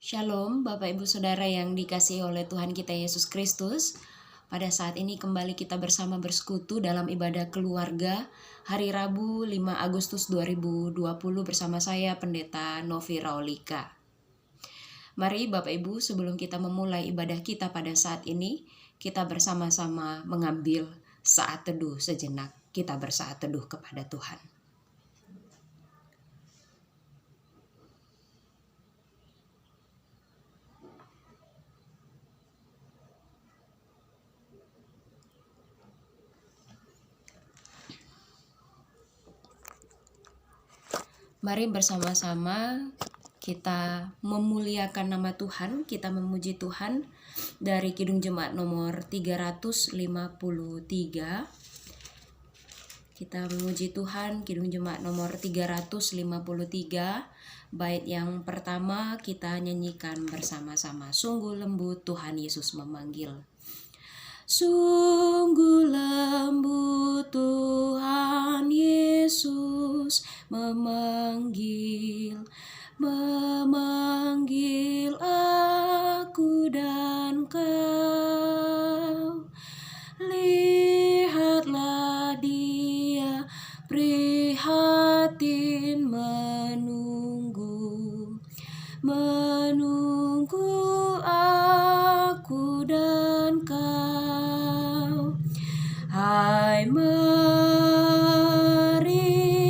Shalom Bapak Ibu Saudara yang dikasihi oleh Tuhan kita Yesus Kristus. Pada saat ini kembali kita bersama bersekutu dalam ibadah keluarga hari Rabu 5 Agustus 2020 bersama saya Pendeta Novi Raulika. Mari Bapak Ibu, sebelum kita memulai ibadah kita pada saat ini, kita bersama-sama mengambil saat teduh sejenak. Kita bersaat teduh kepada Tuhan. Mari bersama-sama kita memuliakan nama Tuhan, kita memuji Tuhan dari Kidung Jemaat nomor 353. Kita memuji Tuhan, Kidung Jemaat nomor 353. Bait yang pertama kita nyanyikan bersama-sama. Sungguh lembut Tuhan Yesus memanggil. Sungguh lembut Tuhan Yesus memanggil aku dan kau. Lihatlah Dia prihatin menunggu aku dan kau. Hai mari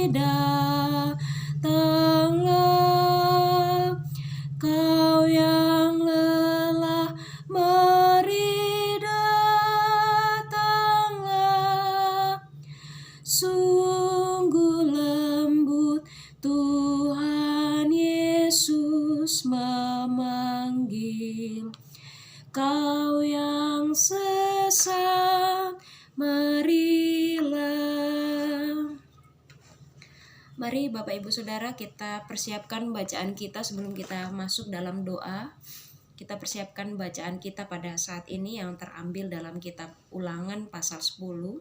datanglah kau yang lelah, mari datanglah. Sungguh lembut Tuhan Yesus memanggil. Kau yang sesat, marilah. Mari Bapak Ibu Saudara, kita persiapkan bacaan kita sebelum kita masuk dalam doa. Kita persiapkan bacaan kita pada saat ini yang terambil dalam kitab Ulangan pasal 10.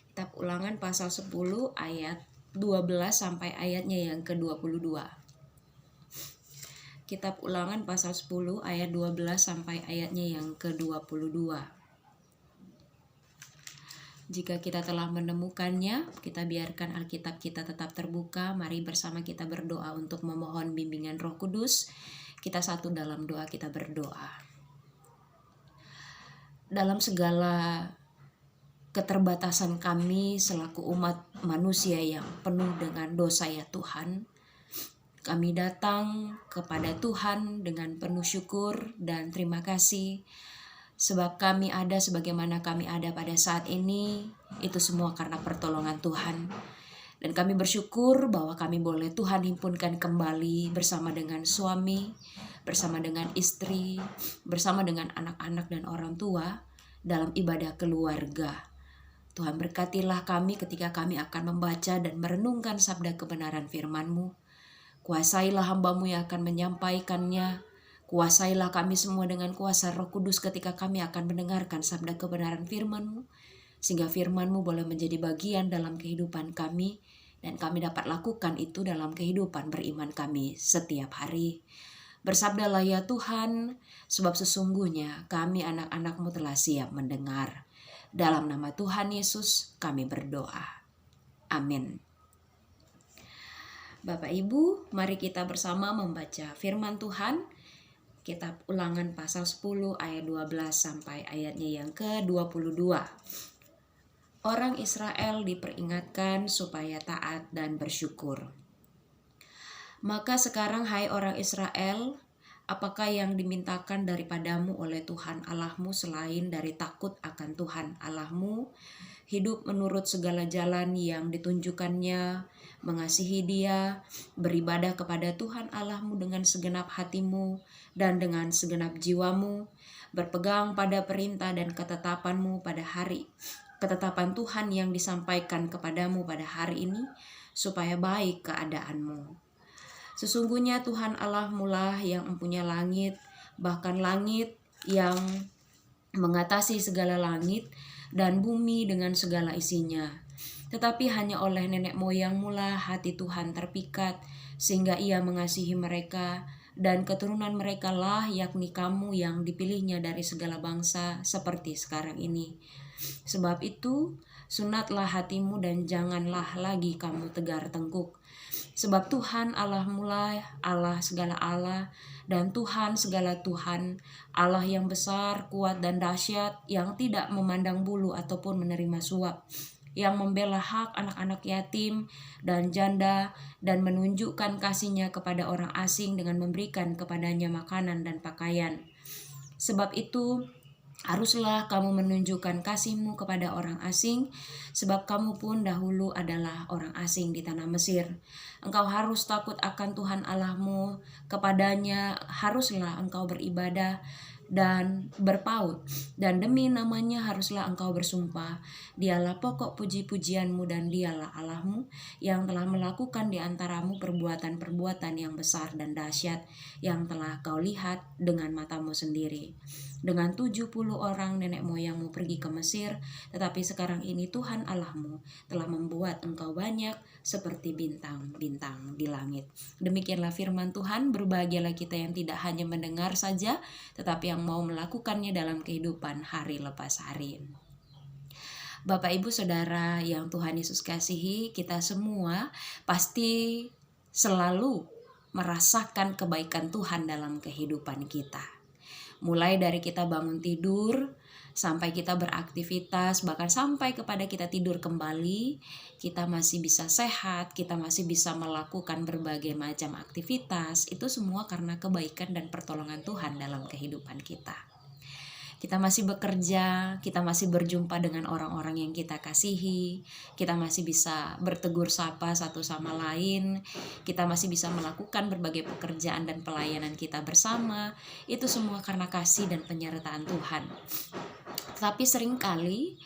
Kitab Ulangan pasal 10 ayat 12 sampai ayatnya yang ke-22. Kitab Ulangan pasal 10 ayat 12 sampai ayatnya yang ke-22. Jika kita telah menemukannya, kita biarkan Alkitab kita tetap terbuka. Mari bersama kita berdoa untuk memohon bimbingan Roh Kudus. Kita satu dalam doa, kita berdoa. Dalam segala keterbatasan kami selaku umat manusia yang penuh dengan dosa ya Tuhan, kami datang kepada Tuhan dengan penuh syukur dan terima kasih. Sebab kami ada sebagaimana kami ada pada saat ini, itu semua karena pertolongan Tuhan. Dan kami bersyukur bahwa kami boleh Tuhan himpunkan kembali bersama dengan suami, bersama dengan istri, bersama dengan anak-anak dan orang tua dalam ibadah keluarga. Tuhan berkatilah kami ketika kami akan membaca dan merenungkan sabda kebenaran firman-Mu. Kuasailah hamba-Mu yang akan menyampaikannya. Kuasailah kami semua dengan kuasa Roh Kudus ketika kami akan mendengarkan sabda kebenaran firman-Mu. Sehingga firman-Mu boleh menjadi bagian dalam kehidupan kami. Dan kami dapat lakukan itu dalam kehidupan beriman kami setiap hari. Bersabdalah ya Tuhan, sebab sesungguhnya kami anak-anak-Mu telah siap mendengar. Dalam nama Tuhan Yesus kami berdoa. Amin. Bapak Ibu, mari kita bersama membaca firman Tuhan. Kitab Ulangan pasal 10 ayat 12 sampai ayatnya yang ke-22. Orang Israel diperingatkan supaya taat dan bersyukur. Maka sekarang hai orang Israel, apakah yang dimintakan daripadamu oleh Tuhan Allahmu selain dari takut akan Tuhan Allahmu, hidup menurut segala jalan yang ditunjukkannya, mengasihi Dia, beribadah kepada Tuhan Allahmu dengan segenap hatimu dan dengan segenap jiwamu, berpegang pada perintah dan ketetapan-Mu pada ketetapan Tuhan yang disampaikan kepadamu pada hari ini, supaya baik keadaanmu. Sesungguhnya Tuhan Allahmu lah yang mempunyai langit, bahkan langit yang mengatasi segala langit, dan bumi dengan segala isinya. Tetapi hanya oleh nenek moyangmu lah hati Tuhan terpikat, sehingga Ia mengasihi mereka dan keturunan mereka lah, yakni kamu yang dipilihnya dari segala bangsa seperti sekarang ini. Sebab itu, sunatlah hatimu dan janganlah lagi kamu tegar tengkuk. Sebab Tuhan Allahmu lah Allah segala Allah dan Tuhan segala Tuhan, Allah yang besar, kuat dan dahsyat, yang tidak memandang bulu ataupun menerima suap, yang membela hak anak-anak yatim dan janda dan menunjukkan kasih-Nya kepada orang asing dengan memberikan kepadanya makanan dan pakaian. Sebab itu, haruslah kamu menunjukkan kasih-Mu kepada orang asing, sebab kamu pun dahulu adalah orang asing di tanah Mesir. Engkau harus takut akan Tuhan Allahmu, kepadanya haruslah engkau beribadah dan berpaut, dan demi namanya haruslah engkau bersumpah. Dialah pokok puji-pujianmu dan dialah Allahmu yang telah melakukan di antaramu perbuatan-perbuatan yang besar dan dahsyat yang telah kau lihat dengan matamu sendiri. Dengan 70 orang nenek moyangmu pergi ke Mesir, tetapi sekarang ini Tuhan Allahmu telah membuat engkau banyak seperti bintang-bintang di langit. Demikianlah firman Tuhan. Berbahagialah kita yang tidak hanya mendengar saja, tetapi yang mau melakukannya dalam kehidupan hari lepas hari. Bapak, Ibu, Saudara yang Tuhan Yesus kasihi, kita semua pasti selalu merasakan kebaikan Tuhan dalam kehidupan kita. Mulai dari kita bangun tidur, sampai kita beraktivitas, bahkan sampai kepada kita tidur kembali, kita masih bisa sehat, kita masih bisa melakukan berbagai macam aktivitas. Itu semua karena kebaikan dan pertolongan Tuhan dalam kehidupan kita. Kita masih bekerja, kita masih berjumpa dengan orang-orang yang kita kasihi, kita masih bisa bertegur sapa satu sama lain, kita masih bisa melakukan berbagai pekerjaan dan pelayanan kita bersama. Itu semua karena kasih dan penyertaan Tuhan. Tapi seringkali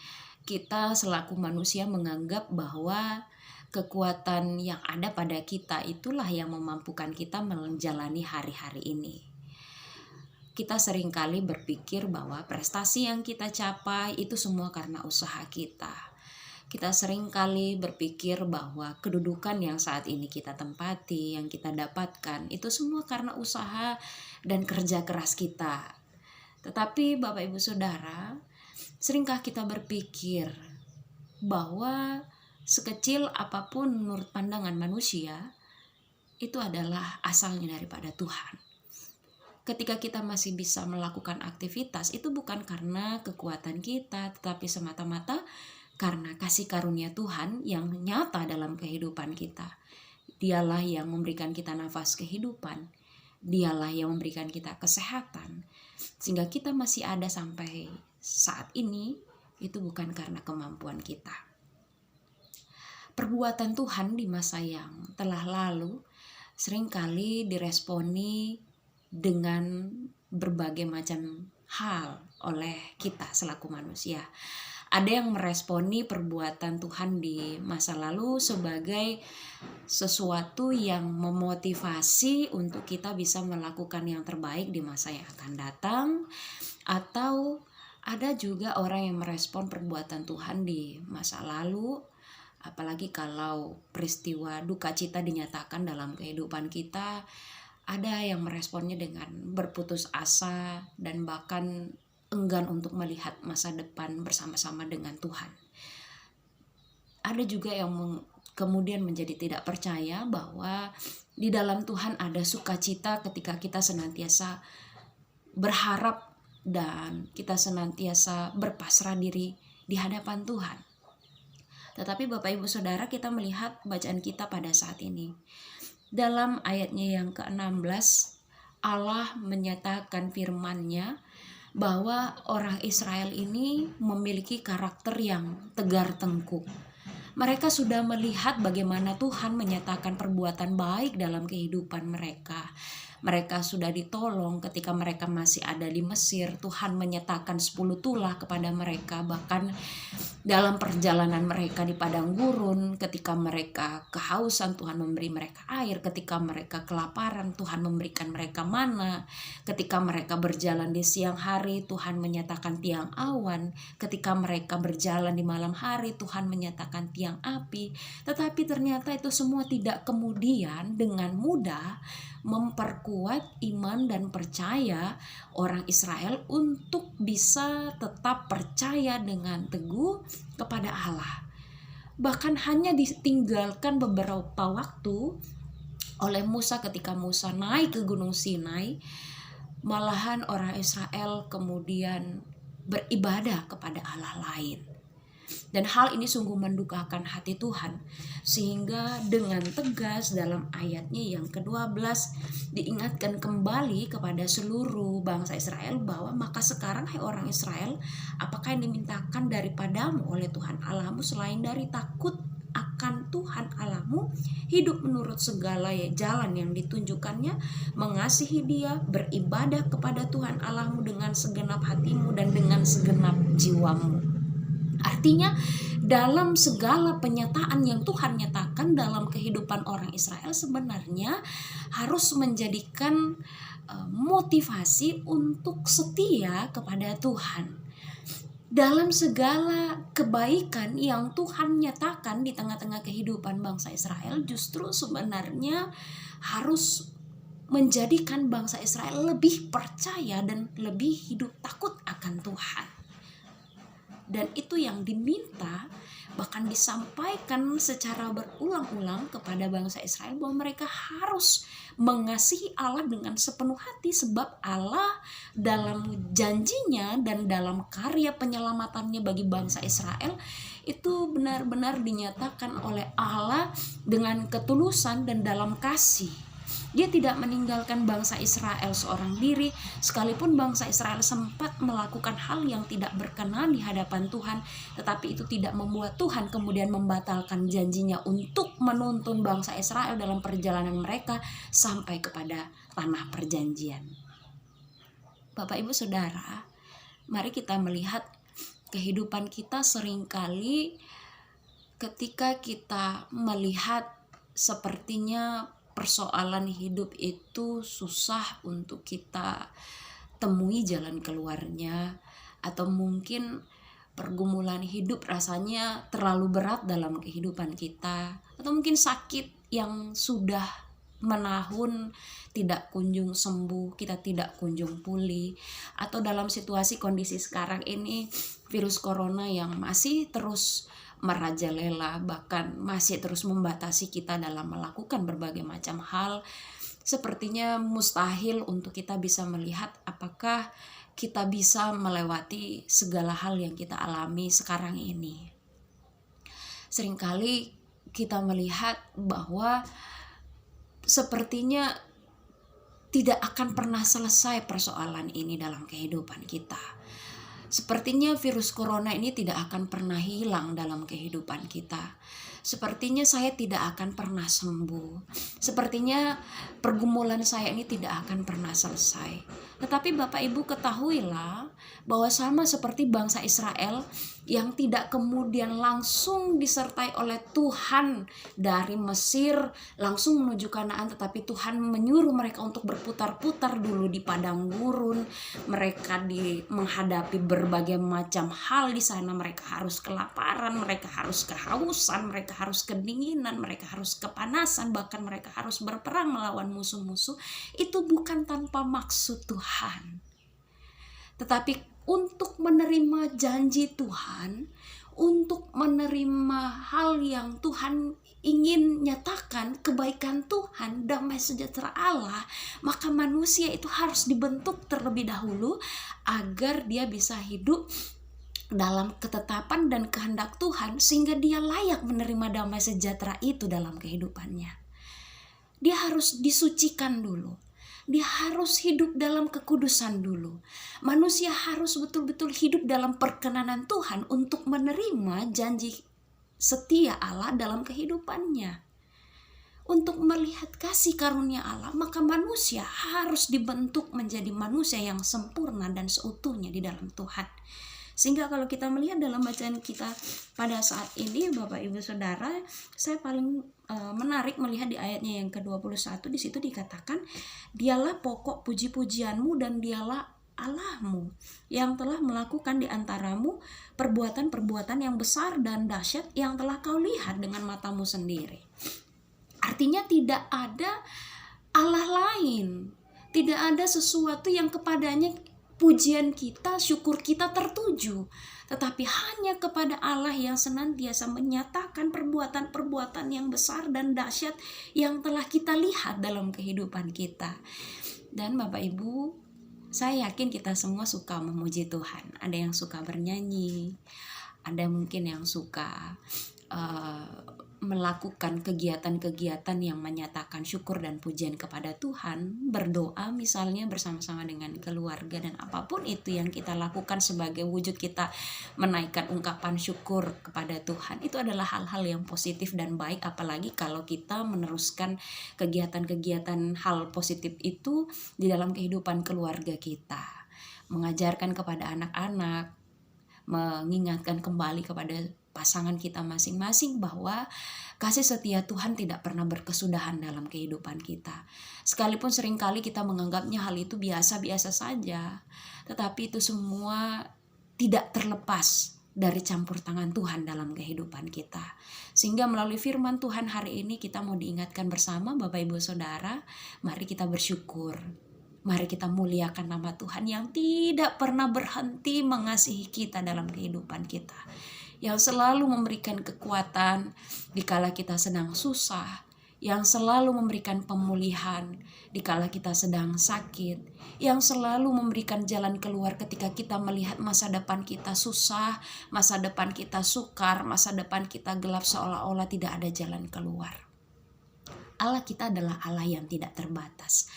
kita selaku manusia menganggap bahwa kekuatan yang ada pada kita itulah yang memampukan kita menjalani hari-hari ini. Kita seringkali berpikir bahwa prestasi yang kita capai itu semua karena usaha kita. Kita seringkali berpikir bahwa kedudukan yang saat ini kita tempati, yang kita dapatkan, itu semua karena usaha dan kerja keras kita. Tetapi Bapak Ibu Saudara, seringkah kita berpikir bahwa sekecil apapun menurut pandangan manusia, itu adalah asalnya daripada Tuhan. Ketika kita masih bisa melakukan aktivitas, itu bukan karena kekuatan kita, tetapi semata-mata karena kasih karunia Tuhan yang nyata dalam kehidupan kita. Dialah yang memberikan kita nafas kehidupan, Dialah yang memberikan kita kesehatan, sehingga kita masih ada sampai saat ini. Itu bukan karena kemampuan kita. Perbuatan Tuhan di masa yang telah lalu seringkali diresponi dengan berbagai macam hal oleh kita selaku manusia. Ada yang meresponi perbuatan Tuhan di masa lalu sebagai sesuatu yang memotivasi untuk kita bisa melakukan yang terbaik di masa yang akan datang. Atau ada juga orang yang merespon perbuatan Tuhan di masa lalu, apalagi kalau peristiwa duka cita dinyatakan dalam kehidupan kita, ada yang meresponnya dengan berputus asa dan bahkan enggan untuk melihat masa depan bersama-sama dengan Tuhan. Ada juga yang kemudian menjadi tidak percaya bahwa di dalam Tuhan ada sukacita ketika kita senantiasa berharap dan kita senantiasa berpasrah diri di hadapan Tuhan. Tetapi Bapak Ibu Saudara, kita melihat bacaan kita pada saat ini. Dalam ayatnya yang ke-16, Allah menyatakan firman-Nya bahwa orang Israel ini memiliki karakter yang tegar tengkuk. Mereka sudah melihat bagaimana Tuhan menyatakan perbuatan baik dalam kehidupan mereka. Mereka sudah ditolong ketika mereka masih ada di Mesir. Tuhan menyatakan 10 tulah kepada mereka. Bahkan dalam perjalanan mereka di padang gurun, ketika mereka kehausan, Tuhan memberi mereka air. Ketika mereka kelaparan, Tuhan memberikan mereka mana. Ketika mereka berjalan di siang hari, Tuhan menyatakan tiang awan. Ketika mereka berjalan di malam hari, Tuhan menyatakan tiang api. Tetapi ternyata itu semua tidak kemudian dengan mudah memperkuat memperkuat iman dan percaya orang Israel untuk bisa tetap percaya dengan teguh kepada Allah. Bahkan hanya ditinggalkan beberapa waktu oleh Musa ketika Musa naik ke Gunung Sinai, malahan orang Israel kemudian beribadah kepada Allah lain. Dan hal ini sungguh mendukakan hati Tuhan, sehingga dengan tegas dalam ayatnya yang ke-12 diingatkan kembali kepada seluruh bangsa Israel bahwa maka sekarang hai orang Israel, apakah yang dimintakan daripadamu oleh Tuhan Allahmu selain dari takut akan Tuhan Allahmu, hidup menurut segala jalan yang ditunjukkannya, mengasihi Dia, beribadah kepada Tuhan Allahmu dengan segenap hatimu dan dengan segenap jiwamu. Artinya dalam segala penyataan yang Tuhan nyatakan dalam kehidupan orang Israel sebenarnya harus menjadikan motivasi untuk setia kepada Tuhan. Dalam segala kebaikan yang Tuhan nyatakan di tengah-tengah kehidupan bangsa Israel, justru sebenarnya harus menjadikan bangsa Israel lebih percaya dan lebih hidup takut akan Tuhan. Dan itu yang diminta, bahkan disampaikan secara berulang-ulang kepada bangsa Israel bahwa mereka harus mengasihi Allah dengan sepenuh hati, sebab Allah dalam janjinya dan dalam karya penyelamatannya bagi bangsa Israel itu benar-benar dinyatakan oleh Allah dengan ketulusan dan dalam kasih. Dia tidak meninggalkan bangsa Israel seorang diri, sekalipun bangsa Israel sempat melakukan hal yang tidak berkenan di hadapan Tuhan, tetapi itu tidak membuat Tuhan kemudian membatalkan janjinya untuk menuntun bangsa Israel dalam perjalanan mereka sampai kepada tanah perjanjian. Bapak Ibu Saudara, mari kita melihat kehidupan kita seringkali ketika kita melihat sepertinya persoalan hidup itu susah untuk kita temui jalan keluarnya, atau mungkin pergumulan hidup rasanya terlalu berat dalam kehidupan kita, atau mungkin sakit yang sudah menahun tidak kunjung sembuh, kita tidak kunjung pulih, atau dalam situasi kondisi sekarang ini virus corona yang masih terus merajalela, bahkan masih terus membatasi kita dalam melakukan berbagai macam hal. Sepertinya mustahil untuk kita bisa melihat apakah kita bisa melewati segala hal yang kita alami sekarang ini. Seringkali kita melihat bahwa sepertinya tidak akan pernah selesai persoalan ini dalam kehidupan kita. Sepertinya virus corona ini tidak akan pernah hilang dalam kehidupan kita. Sepertinya saya tidak akan pernah sembuh. Sepertinya pergumulan saya ini tidak akan pernah selesai. Tetapi Bapak Ibu ketahuilah bahwa sama seperti bangsa Israel yang tidak kemudian langsung disertai oleh Tuhan dari Mesir langsung menuju Kanaan, tetapi Tuhan menyuruh mereka untuk berputar-putar dulu di padang gurun. Mereka menghadapi berbagai macam hal di sana. Mereka harus kelaparan, mereka harus kehausan, mereka harus kedinginan, mereka harus kepanasan, bahkan mereka harus berperang melawan musuh-musuh. Itu bukan tanpa maksud Tuhan, tetapi untuk menerima janji Tuhan, untuk menerima hal yang Tuhan ingin nyatakan, kebaikan Tuhan, damai sejahtera Allah, maka manusia itu harus dibentuk terlebih dahulu agar dia bisa hidup dalam ketetapan dan kehendak Tuhan, sehingga dia layak menerima damai sejahtera itu dalam kehidupannya. Dia harus disucikan dulu. Dia harus hidup dalam kekudusan dulu. Manusia harus betul-betul hidup dalam perkenanan Tuhan untuk menerima janji setia Allah dalam kehidupannya. Untuk melihat kasih karunia Allah, maka manusia harus dibentuk menjadi manusia yang sempurna dan seutuhnya di dalam Tuhan. Sehingga kalau kita melihat dalam bacaan kita pada saat ini, Bapak Ibu Saudara, saya paling menarik melihat di ayatnya yang ke-21. Di situ dikatakan, dialah pokok puji-pujianmu dan dialah Allahmu yang telah melakukan di antaramu perbuatan-perbuatan yang besar dan dahsyat yang telah kau lihat dengan matamu sendiri. Artinya tidak ada Allah lain Tidak ada sesuatu yang kepadanya pujian kita, syukur kita tertuju, tetapi hanya kepada Allah yang senantiasa menyatakan perbuatan-perbuatan yang besar dan dahsyat yang telah kita lihat dalam kehidupan kita. Dan Bapak Ibu, saya yakin kita semua suka memuji Tuhan. Ada yang suka bernyanyi, ada mungkin yang suka melakukan kegiatan-kegiatan yang menyatakan syukur dan pujian kepada Tuhan, berdoa misalnya bersama-sama dengan keluarga, dan apapun itu yang kita lakukan sebagai wujud kita menaikkan ungkapan syukur kepada Tuhan, itu adalah hal-hal yang positif dan baik, apalagi kalau kita meneruskan kegiatan-kegiatan hal positif itu di dalam kehidupan keluarga kita, mengajarkan kepada anak-anak, mengingatkan kembali kepada pasangan kita masing-masing bahwa kasih setia Tuhan tidak pernah berkesudahan dalam kehidupan kita. Sekalipun seringkali kita menganggapnya hal itu biasa-biasa saja, tetapi itu semua tidak terlepas dari campur tangan Tuhan dalam kehidupan kita. Sehingga melalui firman Tuhan hari ini kita mau diingatkan bersama Bapak Ibu Saudara, mari kita bersyukur. Mari kita muliakan nama Tuhan yang tidak pernah berhenti mengasihi kita dalam kehidupan kita, yang selalu memberikan kekuatan dikala kita sedang susah, yang selalu memberikan pemulihan dikala kita sedang sakit, yang selalu memberikan jalan keluar ketika kita melihat masa depan kita susah, masa depan kita sukar, masa depan kita gelap, seolah-olah tidak ada jalan keluar. Allah kita adalah Allah yang tidak terbatas.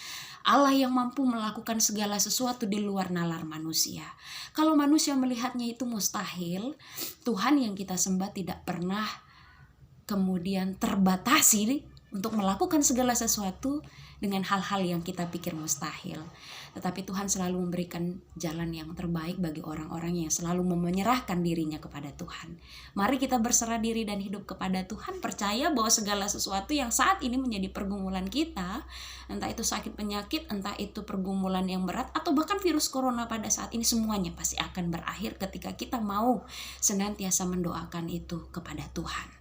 Allah yang mampu melakukan segala sesuatu di luar nalar manusia. Kalau manusia melihatnya itu mustahil, Tuhan yang kita sembah tidak pernah kemudian terbatasi untuk melakukan segala sesuatu dengan hal-hal yang kita pikir mustahil. Tetapi Tuhan selalu memberikan jalan yang terbaik bagi orang-orang yang selalu menyerahkan dirinya kepada Tuhan. Mari kita berserah diri dan hidup kepada Tuhan, percaya bahwa segala sesuatu yang saat ini menjadi pergumulan kita, entah itu sakit penyakit, entah itu pergumulan yang berat, atau bahkan virus corona pada saat ini, semuanya pasti akan berakhir ketika kita mau senantiasa mendoakan itu kepada Tuhan.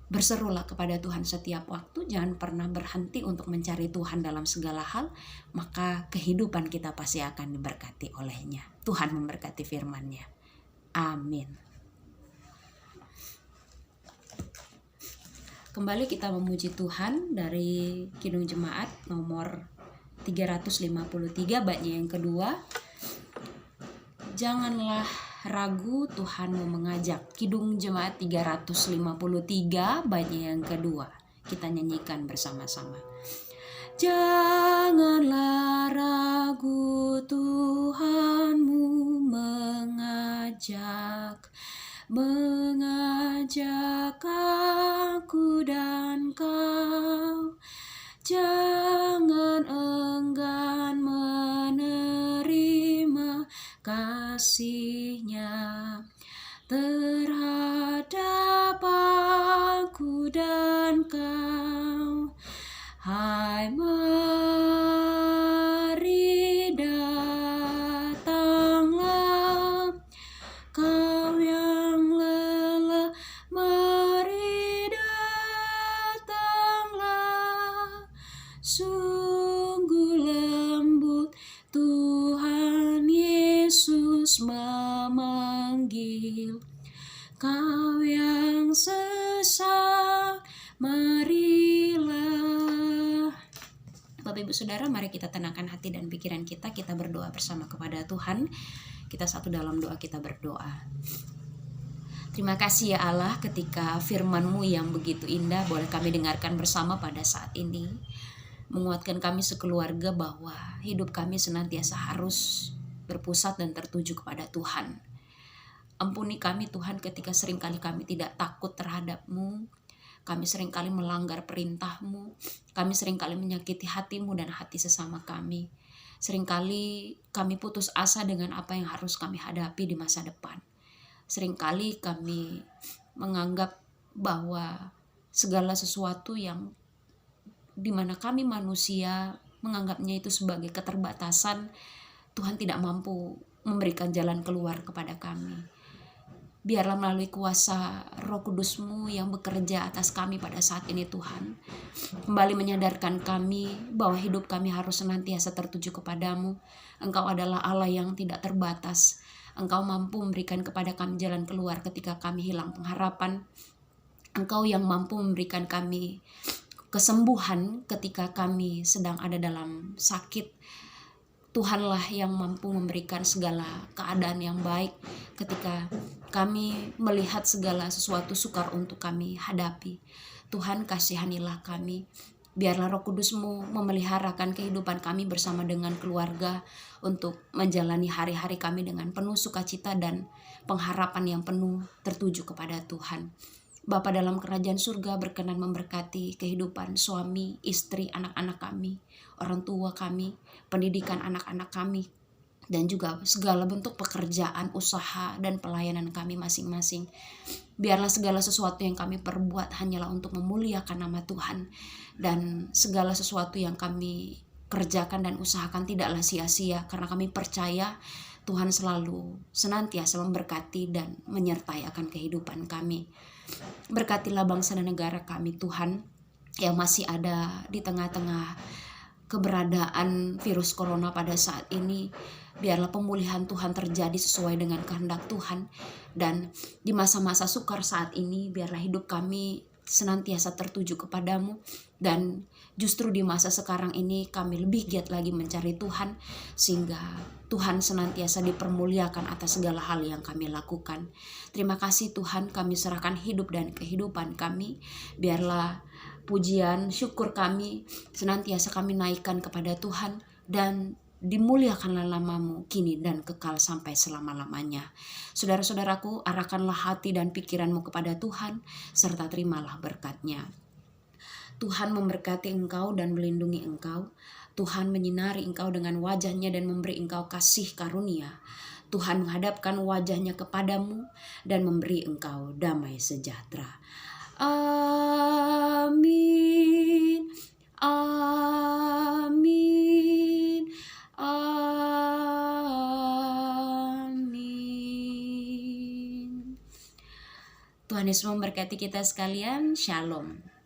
Berserulah kepada Tuhan setiap waktu, jangan pernah berhenti untuk mencari Tuhan dalam segala hal, maka kehidupan kita pasti akan diberkati olehnya. Tuhan memberkati firman-Nya. Amin. Kembali kita memuji Tuhan dari Kidung Jemaat nomor 353, baitnya yang kedua. Janganlah ragu, Tuhan mau mengajak. Kidung Jemaat 353, baitnya yang kedua. Kita nyanyikan bersama-sama. Janganlah ragu, Tuhanmu mengajak aku dan kau. Jangan enggan menerima kasih-Nya terhadap aku dan kau. Hai, mari datanglah, kau yang lelah, mari datanglah. Sungguh lembut Tuhan Yesus memanggil, kau yang sesak, marilah. Bapak Ibu Saudara, mari kita tenangkan hati dan pikiran kita. Kita berdoa bersama kepada Tuhan. Kita satu dalam doa, kita berdoa. Terima kasih ya Allah, ketika firman-Mu yang begitu indah boleh kami dengarkan bersama pada saat ini, menguatkan kami sekeluarga bahwa hidup kami senantiasa harus berpusat dan tertuju kepada Tuhan. Ampuni kami Tuhan ketika seringkali kami tidak takut terhadap-Mu, kami seringkali melanggar perintah-Mu, kami seringkali menyakiti hati-Mu dan hati sesama kami. Seringkali kami putus asa dengan apa yang harus kami hadapi di masa depan. Seringkali kami menganggap bahwa segala sesuatu yang dimana kami manusia menganggapnya itu sebagai keterbatasan, Tuhan tidak mampu memberikan jalan keluar kepada kami. biarlah melalui kuasa Roh Kudus-Mu yang bekerja atas kami pada saat ini Tuhan, kembali menyadarkan kami bahwa hidup kami harus senantiasa tertuju kepadamu. Engkau adalah Allah yang tidak terbatas. Engkau mampu memberikan kepada kami jalan keluar ketika kami hilang pengharapan. Engkau yang mampu memberikan kami kesembuhan ketika kami sedang ada dalam sakit. Tuhanlah yang mampu memberikan segala keadaan yang baik ketika kami melihat segala sesuatu sukar untuk kami hadapi. Tuhan, kasihanilah kami. Biarlah Roh Kudus-Mu memeliharakan kehidupan kami bersama dengan keluarga untuk menjalani hari-hari kami dengan penuh sukacita dan pengharapan yang penuh tertuju kepada Tuhan. Bapa dalam kerajaan surga, berkenan memberkati kehidupan suami, istri, anak-anak kami, orang tua kami, pendidikan anak-anak kami, dan juga segala bentuk pekerjaan, usaha, dan pelayanan kami masing-masing. Biarlah segala sesuatu yang kami perbuat hanyalah untuk memuliakan nama Tuhan, dan segala sesuatu yang kami kerjakan dan usahakan tidaklah sia-sia, karena kami percaya Tuhan selalu senantiasa memberkati dan menyertai akan kehidupan kami. Berkatilah bangsa dan negara kami Tuhan, yang masih ada di tengah-tengah keberadaan virus corona pada saat ini. Biarlah pemulihan Tuhan terjadi sesuai dengan kehendak Tuhan. Dan di masa-masa sukar saat ini, biarlah hidup kami senantiasa tertuju kepadamu. Dan justru di masa sekarang ini kami lebih giat lagi mencari Tuhan, sehingga Tuhan senantiasa dipermuliakan atas segala hal yang kami lakukan. Terima kasih Tuhan, kami serahkan hidup dan kehidupan kami. Biarlah pujian, syukur kami senantiasa kami naikkan kepada Tuhan, dan dimuliakanlah nama-Mu kini dan kekal sampai selama-lamanya. Saudara-saudaraku, arahkanlah hati dan pikiranmu kepada Tuhan, serta terimalah berkat-Nya. Tuhan memberkati engkau dan melindungi engkau. Tuhan menyinari engkau dengan wajah-Nya dan memberi engkau kasih karunia. Tuhan menghadapkan wajah-Nya kepadamu dan memberi engkau damai sejahtera. Amin. Amin. Amin. Tuhan Yesus memberkati kita sekalian. Shalom.